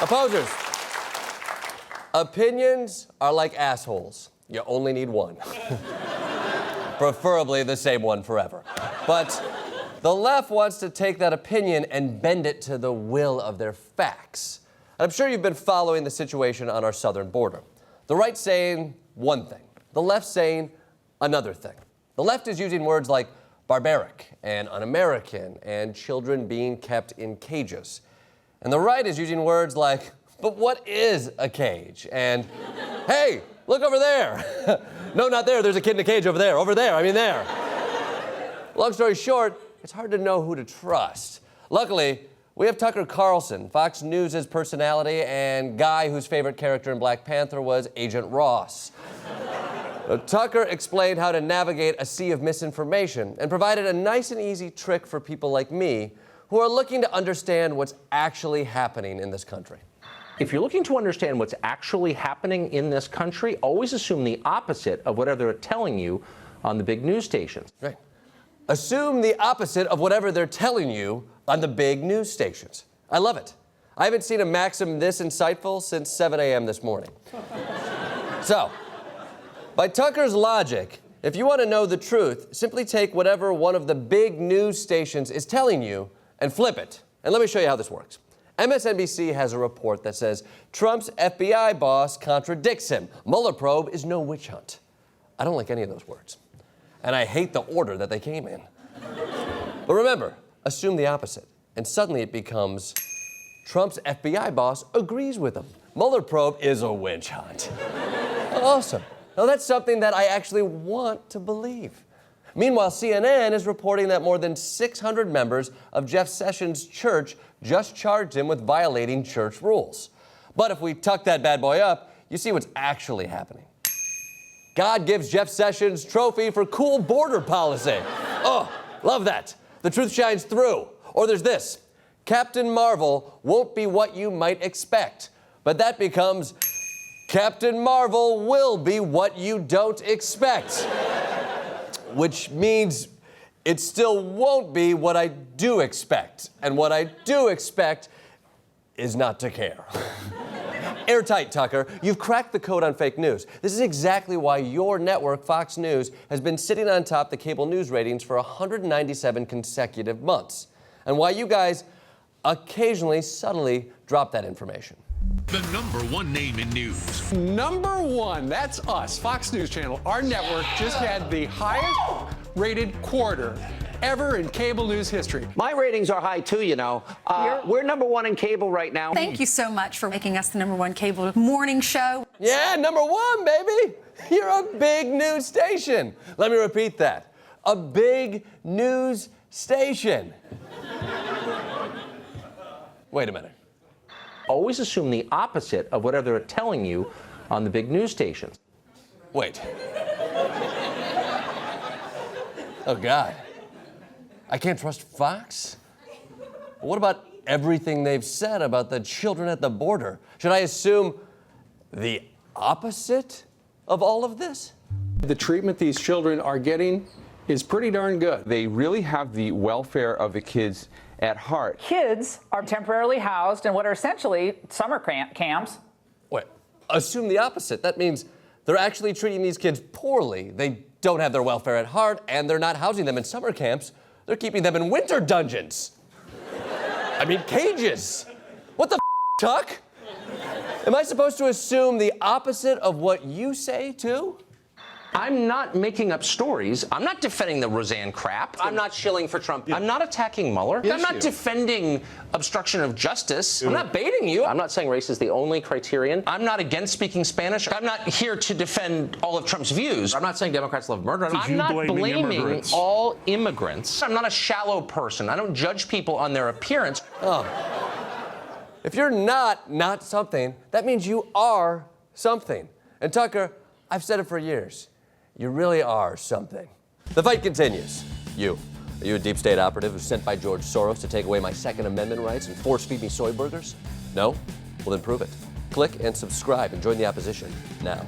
Opposers. Opinions are like assholes. You only need one. Preferably the same one forever. But the left wants to take that opinion and bend it to the will of their facts. And I'm sure you've been following the situation on our southern border. The right saying one thing, the left saying another thing. The left is using words like barbaric and un-American and children being kept in cages. And the right is using words like, but what is a cage? And, hey, look over there. No, not there. There's a kid in a cage over there. Over there. I mean there. Long story short, it's hard to know who to trust. Luckily, we have Tucker Carlson, Fox News' personality and guy whose favorite character in Black Panther was Agent Ross. Tucker explained how to navigate a sea of misinformation and provided a nice and easy trick for people like me who are looking to understand what's actually happening in this country. If you're looking to understand what's actually happening in this country, always assume the opposite of whatever they're telling you on the big news stations. Right. Assume the opposite of whatever they're telling you on the big news stations. I love it. I haven't seen a maxim this insightful since 7 a.m. this morning. So, by Tucker's logic, if you want to know the truth, simply take whatever one of the big news stations is telling you and flip it. And let me show you how this works. MSNBC has a report that says Trump's FBI boss contradicts him. Mueller probe is no witch hunt. I don't like any of those words. And I hate the order that they came in. But remember, assume the opposite. And suddenly it becomes Trump's FBI boss agrees with him. Mueller probe is a witch hunt. Awesome. Now that's something that I actually want to believe. Meanwhile, CNN is reporting that more than 600 members of Jeff Sessions' church just charged him with violating church rules. But if we tuck that bad boy up, you see what's actually happening. God gives Jeff Sessions trophy for cool border policy. Oh, love that. The truth shines through. Or there's this. Captain Marvel won't be what you might expect. But that becomes Captain Marvel will be what you don't expect. Which means it still won't be what I do expect. And what I do expect is not to care. Airtight, Tucker. You've cracked the code on fake news. This is exactly why your network, Fox News, has been sitting on top the cable news ratings for 197 consecutive months. And why you guys occasionally subtly drop that information. The #1 name in news. #1, that's us, Fox News Channel. Our network just had the highest rated quarter ever in cable news history. My ratings are high too, you know. We're #1 in cable right now. Thank you so much for making us the #1 cable morning show. Yeah, #1, baby. You're a big news station. Let me repeat that. A big news station. Wait a minute. Always assume the opposite of whatever they're telling you on the big news stations. Wait. Oh, God. I can't trust Fox? What about everything they've said about the children at the border? Should I assume the opposite of all of this? The treatment these children are getting is pretty darn good. They really have the welfare of the kids at heart. Kids are temporarily housed in what are essentially summer camps. Wait, assume the opposite. That means they're actually treating these kids poorly. They don't have their welfare at heart, and they're not housing them in summer camps. They're keeping them in winter dungeons. I mean, cages. What the Tuck? Am I supposed to assume the opposite of what you say, too? I'm not making up stories. I'm not defending the Roseanne crap. I'm not shilling for Trump. I'm not attacking Mueller. I'm not defending obstruction of justice. I'm not baiting you. I'm not saying race is the only criterion. I'm not against speaking Spanish. I'm not here to defend all of Trump's views. I'm not saying Democrats love murder. I'm not blaming all immigrants. I'm not a shallow person. I don't judge people on their appearance. Oh. If you're not something, that means you are something. And Tucker, I've said it for years. You really are something. The fight continues. Are you a deep state operative who's sent by George Soros to take away my Second Amendment rights and force feed me soy burgers? No? Well, then prove it. Click and subscribe and join the opposition now.